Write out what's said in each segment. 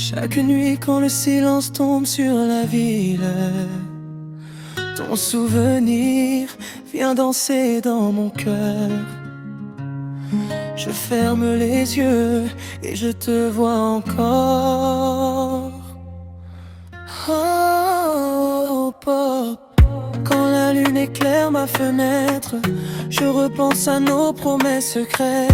Chaque nuit quand le silence tombe sur la ville, ton souvenir vient danser dans mon cœur. Je ferme les yeux et je te vois encore. Oh, pop. Quand la lune éclaire ma fenêtre, je repense à nos promesses secrètes,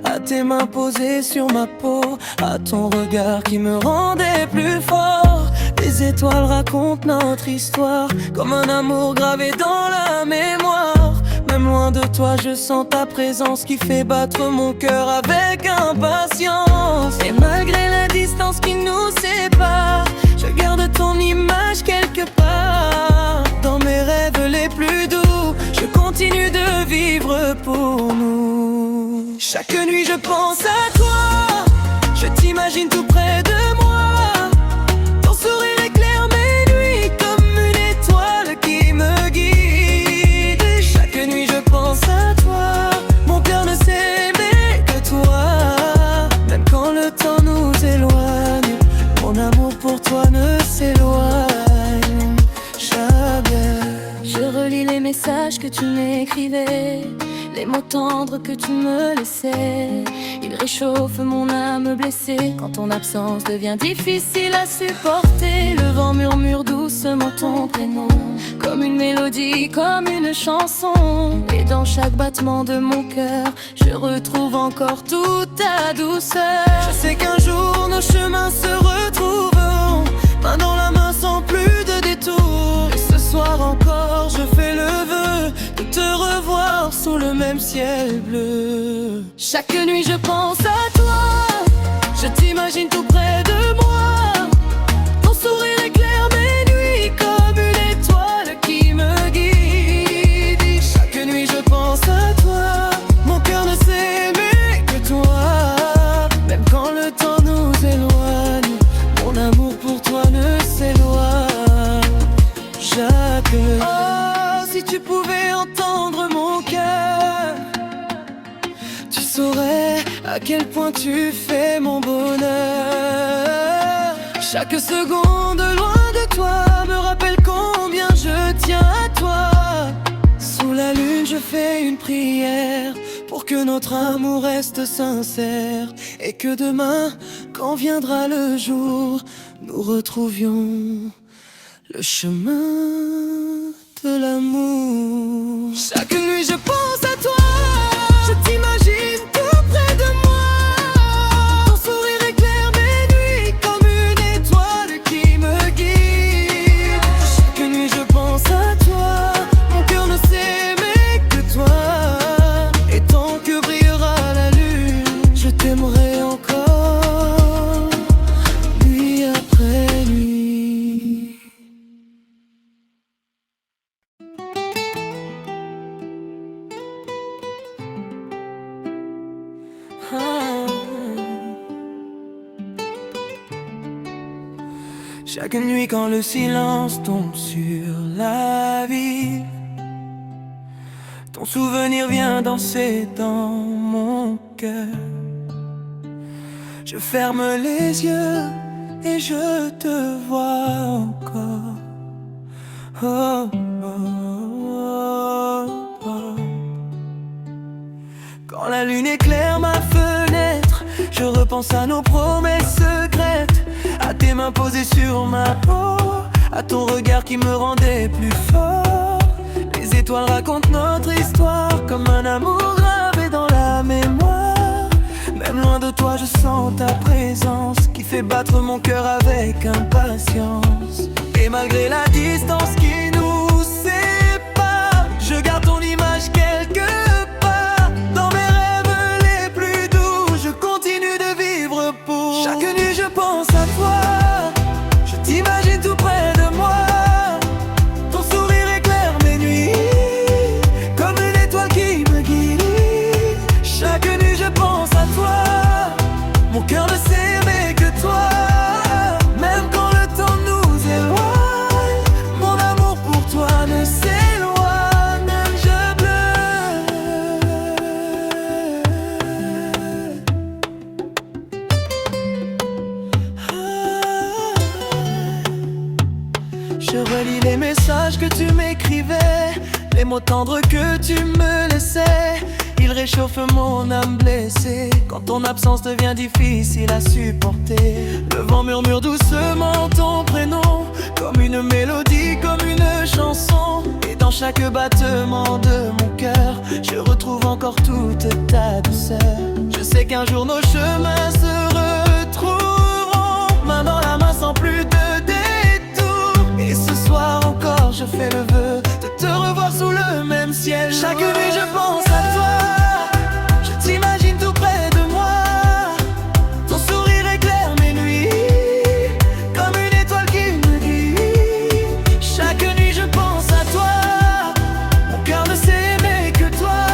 à tes mains posées sur ma peau, à ton regard qui me rendait plus fort. Les étoiles racontent notre histoire, comme un amour gravé dans la mémoire. Même loin de toi, je sens ta présence qui fait battre mon cœur avec impatience. Et malgré la distance qui nous sépare, je garde ton image quelque part. Dans mes rêves les plus doux, je continue de vivre pour nous. Chaque nuit je pense à toi, je t'imagine tout près de moi. Ton sourire éclaire mes nuits comme une étoile qui me guide. Et chaque nuit je pense à toi, mon cœur ne sait aimer que toi. Même quand le temps nous éloigne, mon amour pour toi ne s'éloigne jamais. Je relis les messages que tu m'écrivais, les mots tendres que tu me laissais. Ils réchauffent mon âme blessée quand ton absence devient difficile à supporter. Le vent murmure doucement ton prénom, comme une mélodie, comme une chanson. Et dans chaque battement de mon cœur, je retrouve encore toute ta douceur. Je sais qu'un jour nos chemins se retrouveront, main dans la main sans plus de détour. Et ce soir encore je fais le vœu de te revoir sous le même ciel bleu. Chaque nuit je pense à toi, je t'imagine tout près de moi. Ton sourire éclaire mes nuits comme une étoile qui me guide. Et chaque nuit je pense à toi, mon cœur ne sait aimer que toi. Même quand le temps nous éloigne, mon amour pour toi ne s'éloigne jamais. Oh, si tu pouvais entendre mon cœur, tu saurais à quel point tu fais mon bonheur. Chaque seconde loin de toi me rappelle combien je tiens à toi. Sous la lune je fais une prière pour que notre amour reste sincère, et que demain, quand viendra le jour, nous retrouvions le chemin de l'amour. Chaque nuit je pense à toi, je t'imagine tout près de moi. Ton sourire éclaire mes nuits comme une étoile qui me guide. Chaque nuit je pense à toi, mon cœur ne sait aimer que toi. Et tant que brillera la lune, je t'aimerai encore, nuit après nuit. Chaque nuit quand le silence tombe sur la ville, ton souvenir vient danser dans mon cœur. Je ferme les yeux et je te vois encore. Oh, oh, oh, oh. Quand la lune éclaire ma fenêtre, je repense à nos promesses secrètes, à tes mains posées sur ma peau, à ton regard qui me rendait plus fort. Les étoiles racontent notre histoire, comme un amour gravé dans la mémoire. Même loin de toi je sens ta présence qui fait battre mon cœur avec impatience. Et malgré la distance qui nous sépare, je garde ton image quelque part. Dans mes rêves les plus doux, je continue de vivre pour. Chaque nuit je pense à toi, je t'imagine tout près de moi. Ton sourire éclaire mes nuits comme une étoile qui me guide. Chaque nuit je pense à toi, mon cœur ne sait aimer que toi. Même quand le temps nous éloigne, Je relis les messages que tu m'écrivais, les mots tendres que tu me laissais. Ils réchauffent mon âme blessée quand ton absence devient difficile à supporter. Le vent murmure doucement ton prénom, comme une mélodie, comme une chanson. Et dans chaque battement de mon cœur, je retrouve encore toute ta douceur. Je sais qu'un jour nos chemins se retrouveront, main dans la main sans plus de détour. Et ce soir encore je fais le vœu de te revoir sous le même ciel. Chaque nuit je pense à toi, je t'imagine tout près de moi. Ton sourire éclaire mes nuits, comme une étoile qui me guide. Chaque nuit je pense à toi, mon cœur ne sait aimer que toi.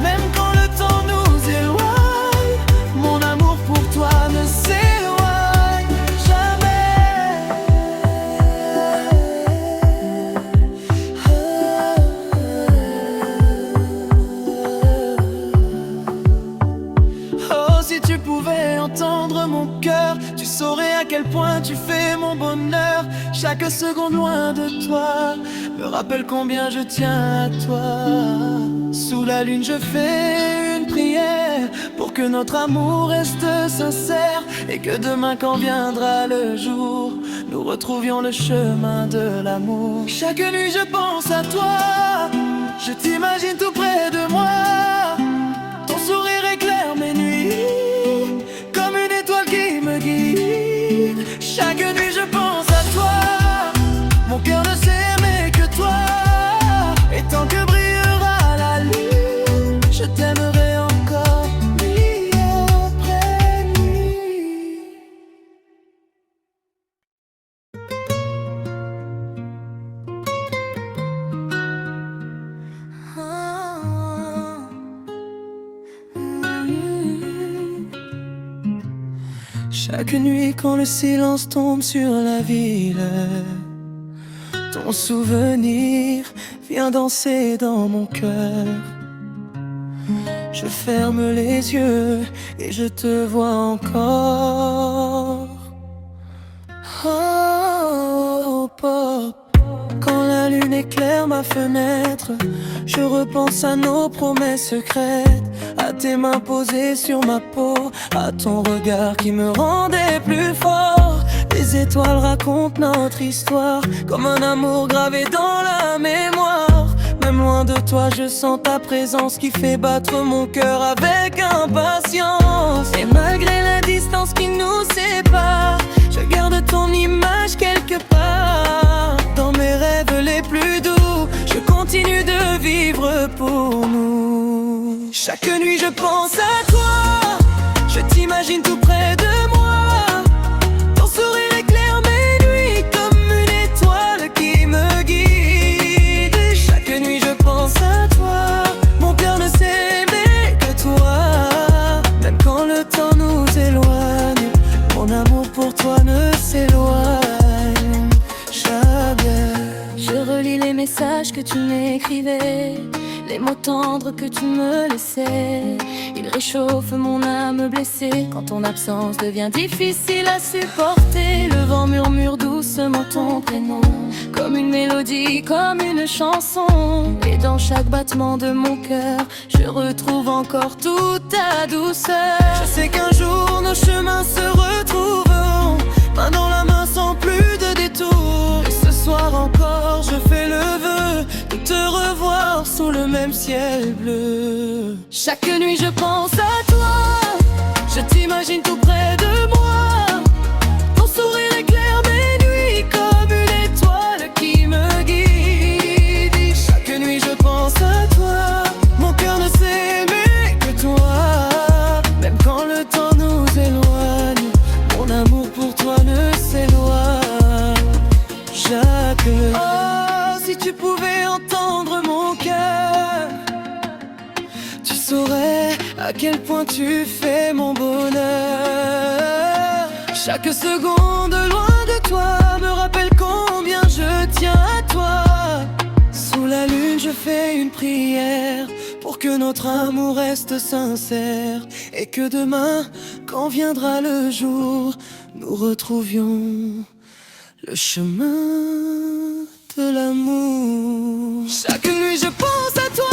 Même quand le temps nous éloigne, mon amour pour toi ne s'éloigne jamais. Oh, si tu pouvais entendre mon cœur, tu saurais à quel point tu fais mon bonheur. Chaque seconde loin de toi me rappelle combien je tiens à toi. Sous la lune je fais une prière pour que notre amour reste sincère, et que demain quand viendra le jour, nous retrouvions le chemin de l'amour. Chaque nuit je pense à toi, je t'imagine tout près de moi. Ton sourire éclaire mes nuits, comme une étoile qui me guide. Chaque nuit je pense à toi, mon cœur ne sait aimer que toi. Et tant que brillera la lune, je t'aimerai encore nuit après nuit. Chaque nuit quand le silence tombe sur la ville, ton souvenir vient danser dans mon cœur. Je ferme les yeux et je te vois encore. Oh, pop. Quand la lune éclaire ma fenêtre, je repense à nos promesses secrètes, à tes mains posées sur ma peau, à ton regard qui me rendait plus fort. Les étoiles racontent notre histoire, comme un amour gravé dans la mémoire. Même loin de toi, je sens ta présence qui fait battre mon cœur avec impatience. Et malgré la distance qui nous sépare, je garde ton image quelque part. Dans mes rêves les plus doux, je continue de vivre pour nous. Chaque nuit je pense à toi, je t'imagine tout près de moi. Ton sourire éclaire mes nuits, comme une étoile qui me guide. Et chaque nuit je pense à toi, mon cœur ne sait aimer que toi. Même quand le temps nous éloigne, mon amour pour toi ne s'éloigne jamais. Je relis les messages que tu m'écrivais, les mots tendres que tu me laissais. Ils réchauffent mon âme blessée quand ton absence devient difficile à supporter. Le vent murmure doucement ton prénom, comme une mélodie, comme une chanson. Et dans chaque battement de mon cœur, je retrouve encore toute ta douceur. Je sais qu'un jour nos chemins se retrouveront, main dans la main sans plus de détour. Et ce soir encore je fais le vœu de te revoir sous le même ciel bleu. Chaque nuit je pense à toi, je t'imagine tout près de moi. Ton sourire éclaire mes nuits, comme une étoile qui me guide. Et chaque nuit je pense à toi, mon cœur ne sait aimer que toi. Même quand le temps nous éloigne, mon amour pour toi ne s'éloigne jamais. Oh, si tu pouvais entendre mon cœur, tu saurais à quel point tu fais mon bonheur. Chaque seconde loin de toi me rappelle combien je tiens à toi. Sous la lune je fais une prière pour que notre amour reste sincère, et que demain, quand viendra le jour, nous retrouvions le chemin de l'amour. Chaque nuit je pense à toi,